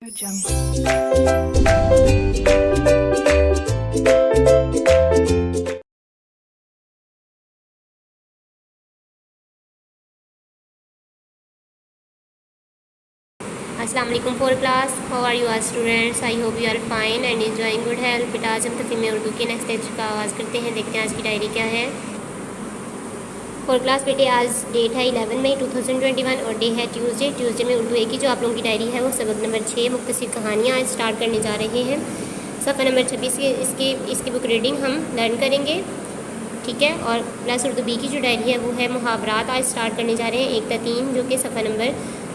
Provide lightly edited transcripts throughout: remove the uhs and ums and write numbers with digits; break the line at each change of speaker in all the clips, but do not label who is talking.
अस्सलाम वालेकुम for class, how are you our students? I hope you are fine and enjoying good health. बेटा आज हम तफहीम उर्दू के नेक्स्ट लेक्चर का आगाज़ करते हैं। देखते हैं आज की डायरी क्या है। फोर क्लास बेटे आज डेट है 11 मई 2021 और डे है ट्यूसडे में उर्दू एक ही जो आप लोगों की डायरी है वो सबक नंबर 6 मुख्तसर कहानियाँ आज स्टार्ट करने जा रहे हैं। सफ़ा नंबर 26 के इसकी बुक रीडिंग हम लर्न करेंगे, ठीक है। और प्लस उर्दू बी की जो डायरी है वो है मुहावरात आज स्टार्ट करने जा रहे हैं 1 ta 3 जो कि सफ़ा नंबर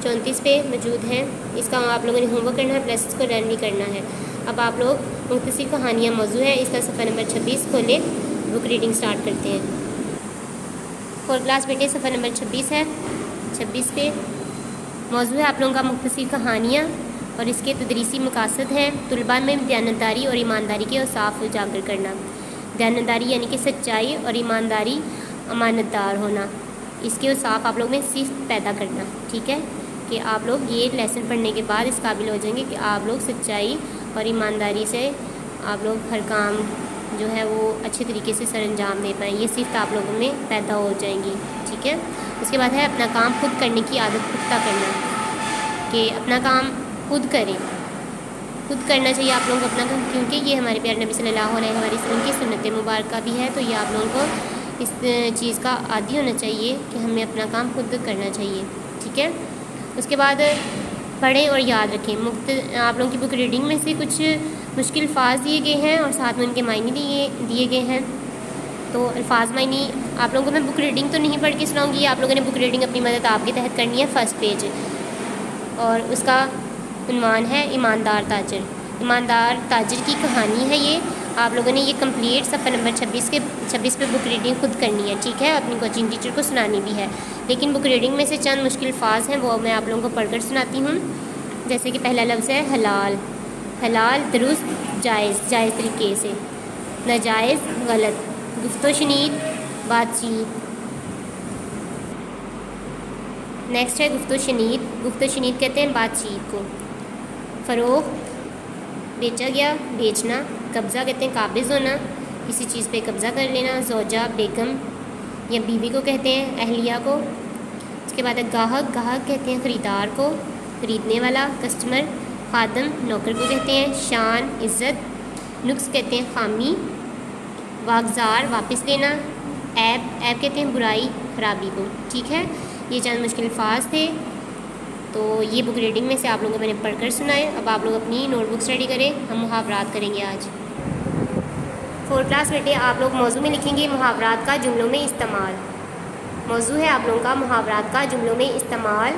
34 पे मौजूद है। इसका आप लोगों ने होमवर्क करना है प्लस इसको लर्न भी करना है। अब आप लोग मुख्तसर कहानियाँ मौजू है इसका सफ़ा नंबर 26 खोले, बुक रीडिंग स्टार्ट करते हैं। फोर क्लास बेटे सफ़ा नंबर 26 है। 26 पे मौजू है आप लोगों का मुख्तसर कहानियाँ और इसके तदरीसी मकासद हैं तुलबा में दयानतदारी और ईमानदारी के औसाफ उजागर करना। दयानतदारी यानी कि सच्चाई और ईमानदारी अमानतदार होना, इसके औसाफ आप लोग में सिर्फ पैदा करना, ठीक है। कि आप लोग ये लेसन पढ़ने के बाद इस काबिल हो जाएंगे कि आप लोग सच्चाई और ईमानदारी से आप लोग हर काम जो है वो अच्छे तरीके से सर अंजाम दे पाएँ, ये सिर्फ आप लोगों में पैदा हो जाएंगी, ठीक है। उसके बाद है अपना काम खुद करने की आदत पुख्ता करना, कि अपना काम खुद करें, खुद करना चाहिए आप लोगों को अपना काम, क्योंकि ये हमारे प्यारे नबी सल्लल्लाहु अलैहि वसल्लम की सुन्नत मुबारक भी है। तो ये आप लोगों को इस चीज़ का आदी होना चाहिए कि हमें अपना काम खुद करना चाहिए, ठीक है। उसके बाद पढ़ें और याद रखें। आप लोगों की बुक रीडिंग में से कुछ मुश्किल अल्फाज दिए गए हैं और साथ में उनके मायने दिए गए हैं। तो अल्फाज मायने आप लोगों को मैं बुक रीडिंग तो नहीं पढ़ के सुनाऊंगी, आप लोगों ने बुक रीडिंग अपनी मदद आपके तहत करनी है। फर्स्ट पेज और उसका उन्वान है ईमानदार ताजर। ईमानदार ताजर की कहानी है ये। आप लोगों ने ये कंप्लीट सफ़ा नंबर 26 पे बुक रीडिंग खुद करनी है, ठीक है। अपनी कोचिंग टीचर को सुनानी भी है, लेकिन बुक रीडिंग में से चंद मुश्किल अल्फाज हैं वो मैं आप लोगों को पढ़कर सुनाती हूँ। जैसे कि पहला लफ्ज़ है हलाल। हलाल दुरुस्त, जायज़ तरीके से, नाजायज़ गलत, गुफ्तो शनीद बातचीत। नेक्स्ट है गुफ्तो शनीद कहते हैं बातचीत को। फ़रोख्त बेचा गया, बेचना। कब्ज़ा कहते हैं काबिज़ होना, किसी चीज़ पे कब्ज़ा कर लेना। ज़ौजा बेगम या बीवी को कहते हैं, अहलिया को। उसके बाद है गाहक कहते हैं ख़रीदार को, ख़रीदने वाला कस्टमर। खादम नौकर को कहते हैं। शान इज़्ज़त। नुक्स कहते हैं खामी। वागज़ार वापस लेना। ऐब कहते हैं बुराई खराबी को, ठीक है। ये चंद मुश्किल अल्फाज थे, तो ये बुक रीडिंग में से आप लोगों को मैंने पढ़कर सुनाए। अब आप लोग अपनी नोटबुक स्टडी करें, हम मुहावरात करेंगे आज। फोर क्लास बेटे आप लोग मौजू में लिखेंगे मुहावरात का जुमलों में इस्तेमाल। मौजू है आप लोगों का मुहावरात का जुमलों में इस्तेमाल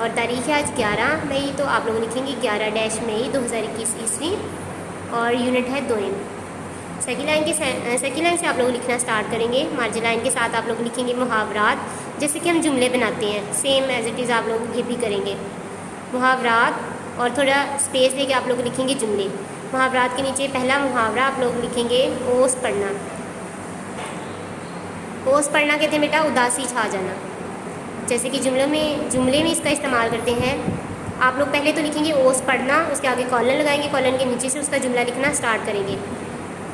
और तारीख़ है आज 11 मई, तो आप लोग लिखेंगे 11 मई 2021 ईस्वी और यूनिट है 2। सेकेंड लाइन से आप लोग लिखना स्टार्ट करेंगे। मार्जिन लाइन के साथ आप लोग लिखेंगे मुहावरात, जैसे कि हम जुमले बनाते हैं सेम एज इट इज़ आप लोग ये भी करेंगे मुहावरात, और थोड़ा स्पेस लेके आप लोग लिखेंगे जुमले। मुहावरात के नीचे पहला मुहावरा आप लोग लिखेंगे ओस पढ़ना। ओस पढ़ना कहते हैं बेटा उदासी छा जाना। जैसे कि जुमले में इसका इस्तेमाल करते हैं। आप लोग पहले तो लिखेंगे ओस पढ़ना, उसके आगे कॉलन लगाएंगे, कॉलन के नीचे से उसका जुमला लिखना स्टार्ट करेंगे।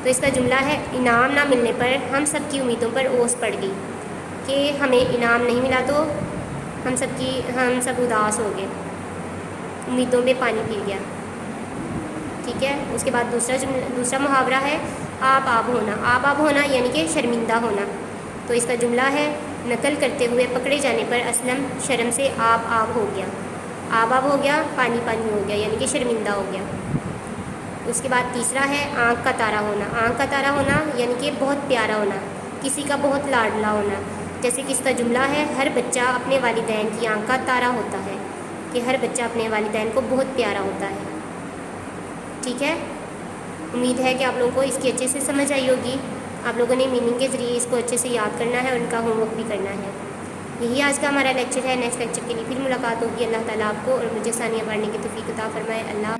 तो इसका जुमला है इनाम ना मिलने पर हम सब की उम्मीदों पर ओस पड़ गई, कि हमें इनाम नहीं मिला तो हम सब उदास हो गए, उम्मीदों में पानी पी गया, ठीक है। उसके बाद दूसरा मुहावरा है आप होना यानी कि शर्मिंदा होना। तो इसका जुमला है नकल करते हुए पकड़े जाने पर असलम शर्म से आप हो गया, पानी हो गया यानी कि शर्मिंदा हो गया। उसके बाद तीसरा है आँख का तारा होना यानी कि बहुत प्यारा होना, किसी का बहुत लाडला होना। जैसे कि इसका जुमला है हर बच्चा अपने वालिदैन की आँख का तारा होता है, कि हर बच्चा अपने वालिदैन को बहुत प्यारा होता है, ठीक है। उम्मीद है कि आप लोगों को इसकी अच्छे से समझ आई होगी। आप लोगों ने मीनिंग के ज़रिए इसको अच्छे से याद करना है और उनका होमवर्क भी करना है। यही आज का हमारा लेक्चर है। नेक्स्ट लेक्चर के लिए फिर मुलाकात होगी। अल्लाह ताला आपको और मुझे सानिया पढ़ने की तौफीक अता फरमाए। अल्लाह।